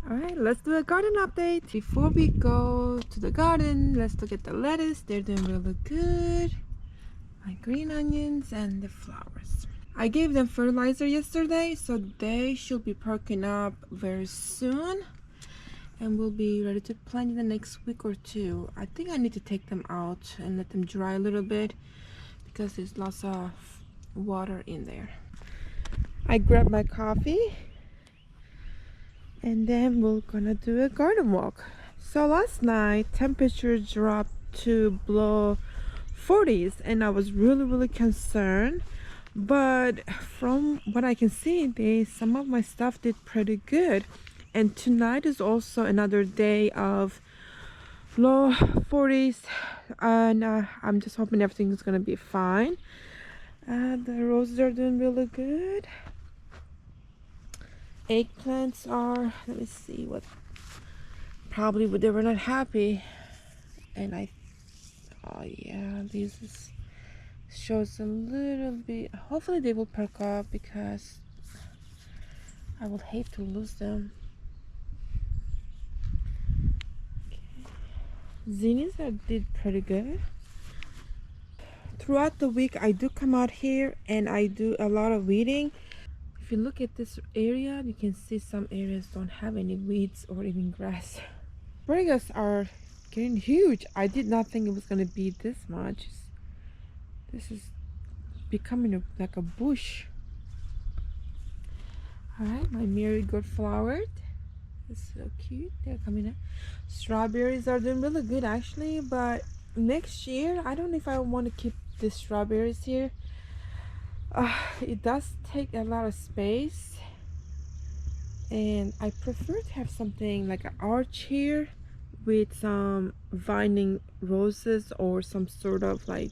Alright, let's do a garden update. Before we go to the garden, let's look at the lettuce. They're doing really good. My green onions and the flowers. I gave them fertilizer yesterday, so they should be perking up very soon. And we'll be ready to plant in the next week or two. I think I need to take them out and let them dry a little bit because there's lots of water in there. I grabbed my coffee and then we're gonna do a garden walk. So last night temperature dropped to below 40s and I was really concerned, but from what I can see, some of my stuff did pretty good. And tonight is also another day of low 40s, and I'm just hoping everything is gonna be fine. The roses are doing really good. Eggplants are, let me see what, probably they were not happy. And oh yeah, shows a little bit. Hopefully they will perk up because I would hate to lose them. Zinnias did pretty good. Throughout the week I do come out here and I do a lot of weeding. If you look at this area, you can see some areas don't have any weeds or even grass. Asparagus are getting huge. I did not think it was going to be this much. This is becoming like a bush. Alright, my marigold flowered. It's so cute. They're coming up. Strawberries are doing really good actually, but next year I don't know if I want to keep the strawberries here. It does take a lot of space and I prefer to have something like an arch here with some vining roses or some sort of like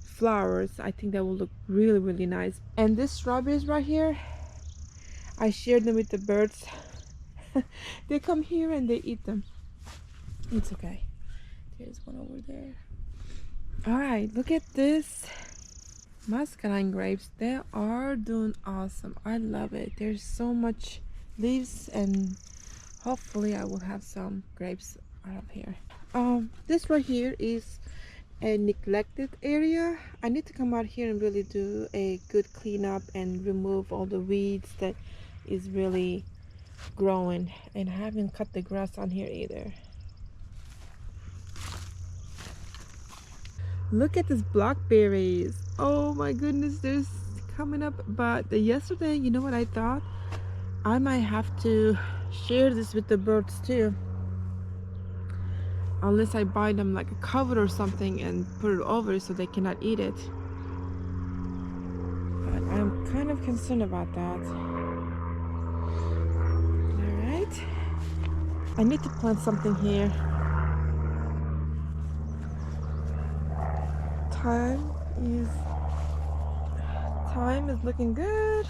flowers. I think that will look really nice. And these strawberries right here, I shared them with the birds. They come here and they eat them. It's okay. There's one over there. All right, look at this muscadine grapes. They are doing awesome. I love it. There's so much leaves and hopefully I will have some grapes out of here. This right here is a neglected area. I need to come out here and really do a good cleanup and remove all the weeds that is really growing, and I haven't cut the grass on here either. Look at these blackberries. Oh my goodness, they're coming up. But yesterday, you know what I thought? I might have to share this with the birds too, unless I buy them like a cover or something and put it over so they cannot eat it. But I'm kind of concerned about that. I need to plant something here. Time is looking good.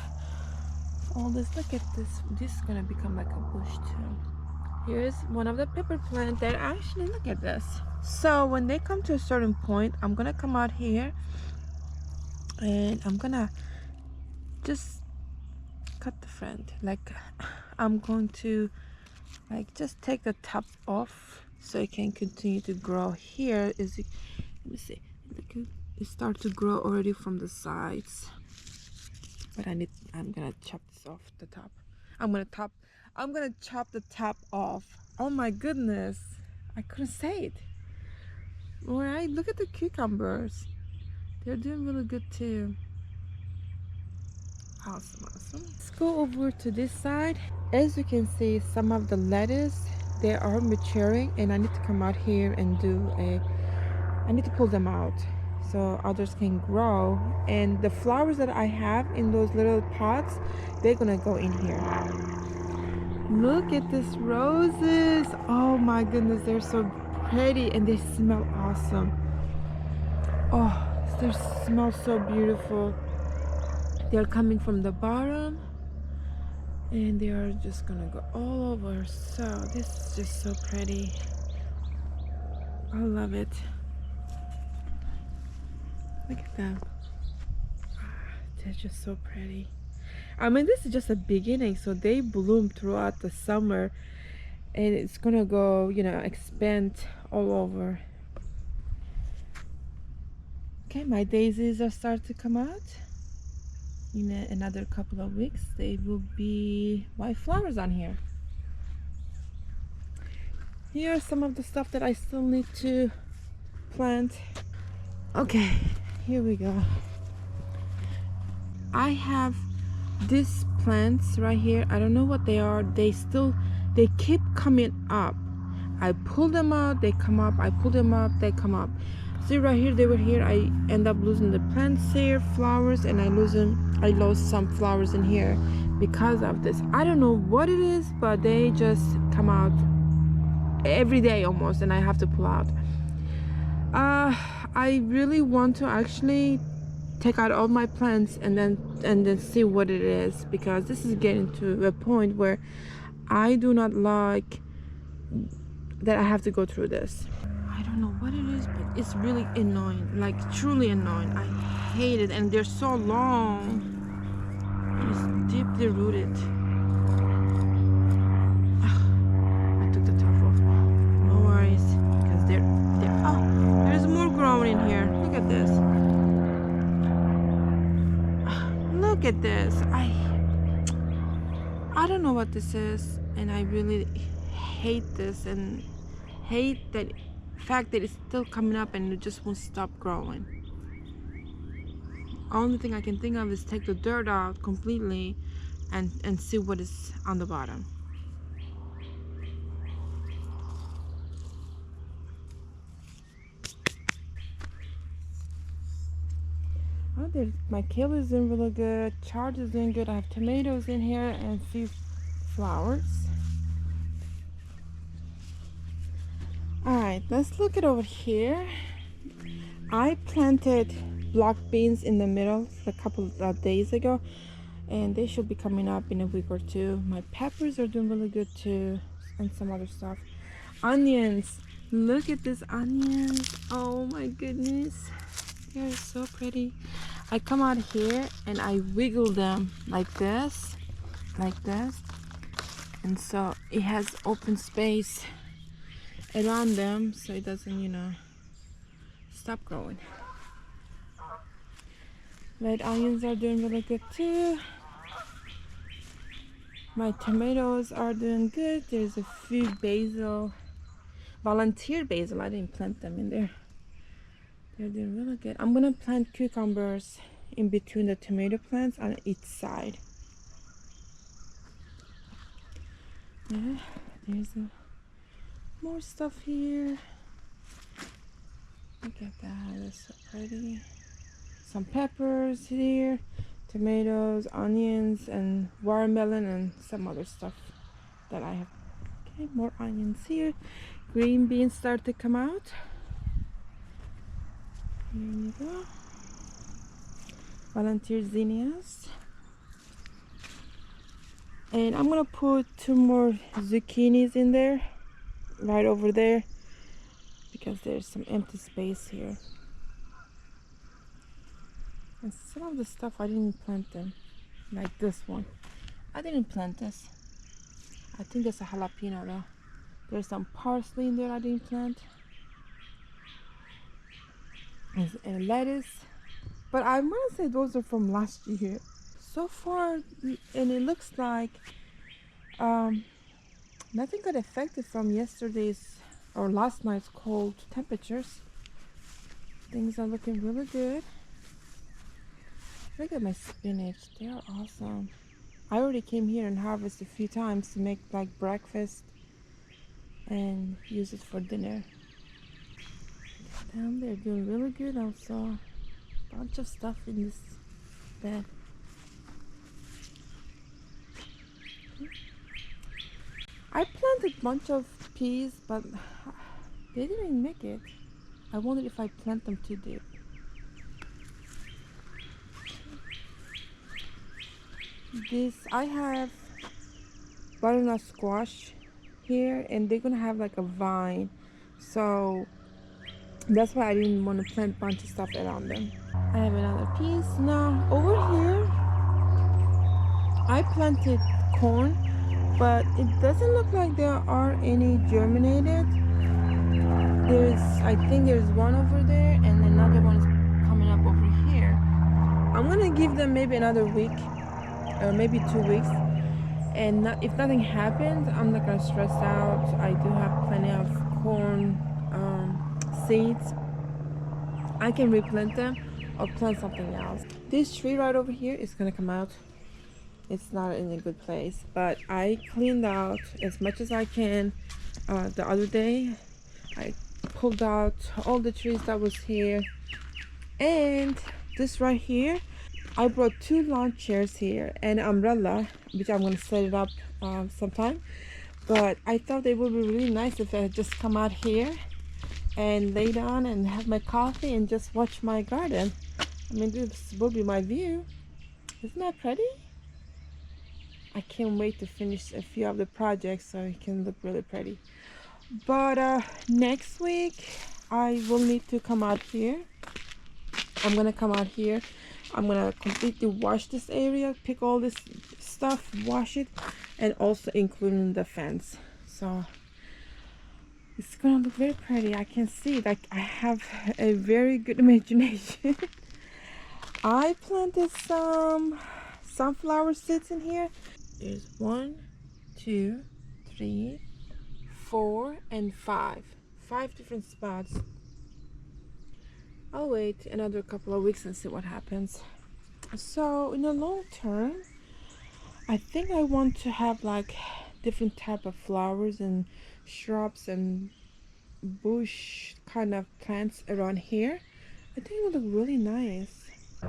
All this, look at this. This is gonna become like a bush too. Here's one of the pepper plants that actually, look at this. So when they come to a certain point, I'm gonna come out here and I'm gonna just cut the front. Like I'm going to like just take the top off so it can continue to grow. Here is, let me see, it start to grow already from the sides, but I'm gonna chop this off the top. I'm gonna chop the top off. Oh my goodness, I couldn't say it. All right, look at the cucumbers. They're doing really good too. Awesome. Let's go over to this side. As you can see, some of the lettuce, they are maturing and I need to come out here and I need to pull them out so others can grow. And the flowers that I have in those little pots, they're gonna go in here. Look at these roses. Oh my goodness, they're so pretty and they smell awesome. Oh, they smell so beautiful. They're coming from the bottom and they are just gonna go all over. So this is just so pretty. I love it. Look at them. They're just so pretty. I mean, this is just a beginning, so they bloom throughout the summer. and it's gonna go, you know, expand all over. Okay, my daisies are starting to come out. In another couple of weeks they will be white flowers on here. Here are some of the stuff that I still need to plant. Okay, here we go. I have these plants right here. I don't know what they are. They keep coming up. I pull them out, they come up. I pull them up, they come up. See right here, they were here. I end up losing the plants here, flowers, and I lost some flowers in here because of this. I don't know what it is, but they just come out every day almost, and I have to pull out. I really want to actually take out all my plants and then see what it is, because this is getting to a point where I do not like that I have to go through this. I don't know what it is, but it's really annoying, like truly annoying. I hate it, and they're so long. It's deeply rooted. I took the top off. No worries, because they're oh, there's more growing in here. Look at this. Look at this. I don't know what this is, and I really hate this and hate that fact that it's still coming up and it just won't stop growing. Only thing I can think of is take the dirt out completely and see what is on the bottom. Oh, my kale is doing really good. Chard is doing good. I have tomatoes in here and a few flowers. Alright, let's look at over here. I planted block beans in the middle a couple of days ago, and they should be coming up in a week or two. My peppers are doing really good too, and some other stuff. Onions, look at this onions. Oh my goodness, they're so pretty. I come out here and I wiggle them like this, and so it has open space around them so it doesn't, you know, stop growing. Red onions are doing really good too. My tomatoes are doing good. There's a few basil, volunteer basil. I didn't plant them in there. They're doing really good. I'm gonna plant cucumbers in between the tomato plants on each side. Yeah, there's more stuff here. Look at that, that's so pretty. Some peppers here, tomatoes, onions, and watermelon, and some other stuff that I have. Okay, more onions here. Green beans start to come out. Here you go. Volunteer zinnias. And I'm gonna put 2 more zucchinis in there, right over there, because there's some empty space here. And some of the stuff I didn't plant them, like this one. I didn't plant this. I think it's a jalapeno though. There's some parsley in there I didn't plant. And lettuce. But I want to say those are from last year. So far, and it looks like nothing got affected from yesterday's or last night's cold temperatures. Things are looking really good. Look at my spinach, they are awesome. I already came here and harvested a few times to make like breakfast and use it for dinner. Down there doing really good also. Bunch of stuff in this bed. I planted a bunch of peas, but they didn't make it. I wondered if I plant them too deep. I have butternut squash here, and they're gonna have like a vine, so that's why I didn't want to plant a bunch of stuff around them. I have another piece now over here. I planted corn, but it doesn't look like there are any germinated. I think there's one over there, and another one is coming up over here. I'm gonna give them maybe another week, or maybe 2 weeks, and if nothing happens, I'm not gonna stress out. I do have plenty of corn seeds. I can replant them or plant something else. This tree right over here is gonna come out. It's not in a good place, but I cleaned out as much as I can. The other day I pulled out all the trees that was here, and this right here, I brought 2 lawn chairs here and an umbrella, which I'm gonna set it up sometime. But I thought it would be really nice if I just come out here and lay down and have my coffee and just watch my garden. I mean, this will be my view. Isn't that pretty? I can't wait to finish a few of the projects so it can look really pretty. But next week I will need to come out here. I'm gonna come out here. I'm gonna completely wash this area, pick all this stuff, wash it, and also including the fence. So it's gonna look very pretty. I can see, like, I have a very good imagination. I planted some sunflower seeds in here. There's 1, 2, 3, 4, and 5 different spots. I'll wait another couple of weeks and see what happens. So in the long term, I think I want to have like different type of flowers and shrubs and bush kind of plants around here. I think it would look really nice. I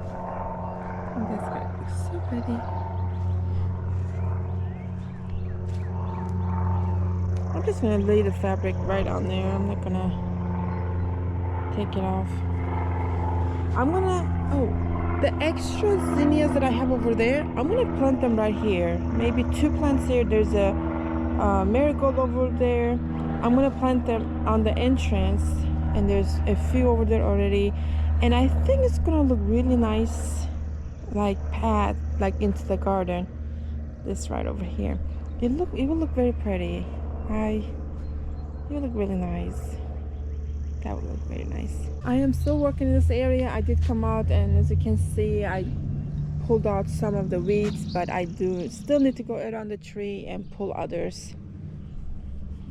think that's gonna look so pretty. I'm just gonna lay the fabric right on there. I'm not gonna take it off. The extra zinnias that I have over there, I'm gonna plant them right here. Maybe 2 plants here. There's a marigold over there. I'm gonna plant them on the entrance, and there's a few over there already. And I think it's gonna look really nice, like path, like into the garden. This right over here. It will look very pretty. It will look really nice. That would look very nice. I am still working in this area. I did come out, and as you can see, I pulled out some of the weeds, but I do still need to go around the tree and pull others.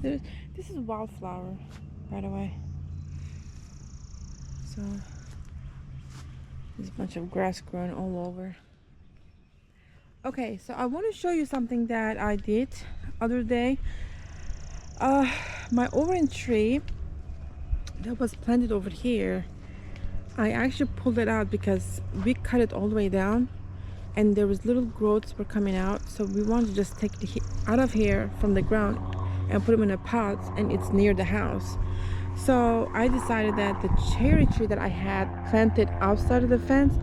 This is wildflower, by the way. So there's a bunch of grass growing all over. Okay, so I want to show you something that I did other day. My orange tree that was planted over here, I actually pulled it out because we cut it all the way down, and there was little growths were coming out. So we wanted to just take it out of here from the ground and put them in a pot, and it's near the house. So I decided that the cherry tree that I had planted outside of the fence,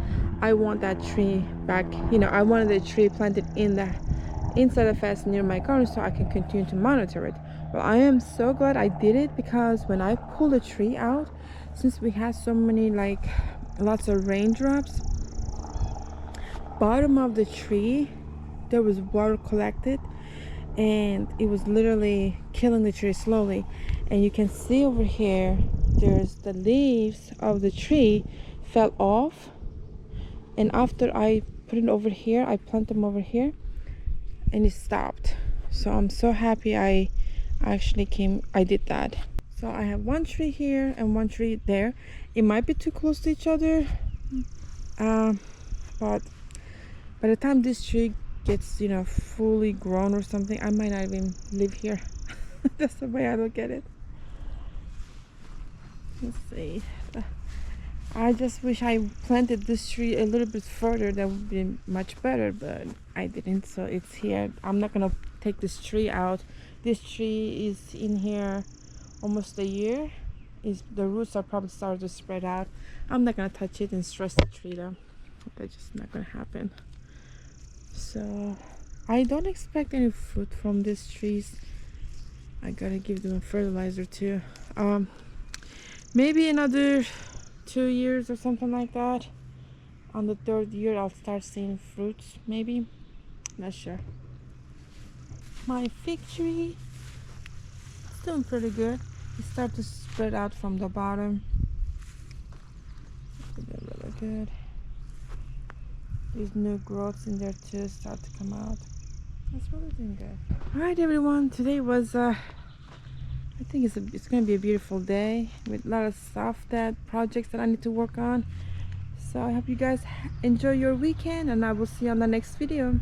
I want that tree back. I wanted the tree planted in the inside the fence near my garden so I can continue to monitor it. Well, I am so glad I did it, because when I pulled the tree out, since we had so many, like, lots of raindrops, bottom of the tree there was water collected, and it was literally killing the tree slowly. And you can see over here, there's the leaves of the tree fell off, and after I put it over here, I planted them over here, and it stopped. So I'm so happy I did that. So I have 1 tree here and 1 tree there. It might be too close to each other, but by the time this tree gets fully grown or something, I might not even live here. That's the way I look at it. Let's see. I just wish I planted this tree a little bit further. That would be much better, but I didn't. So it's here. I'm not gonna take this tree out. This tree is in here almost a year. The roots are probably starting to spread out. I'm not gonna touch it and stress the tree though. That's just not gonna happen. So I don't expect any fruit from these trees. I gotta give them a fertilizer too. Maybe another 2 years or something like that. On the 3rd year I'll start seeing fruits, maybe. Not sure. My fig tree, it's doing pretty good. It starts to spread out from the bottom. Really good. These new growths in there too start to come out. That's really doing good. All right, everyone. Today was I think it's gonna be a beautiful day with a lot of stuff, that projects that I need to work on. So I hope you guys enjoy your weekend, and I will see you on the next video.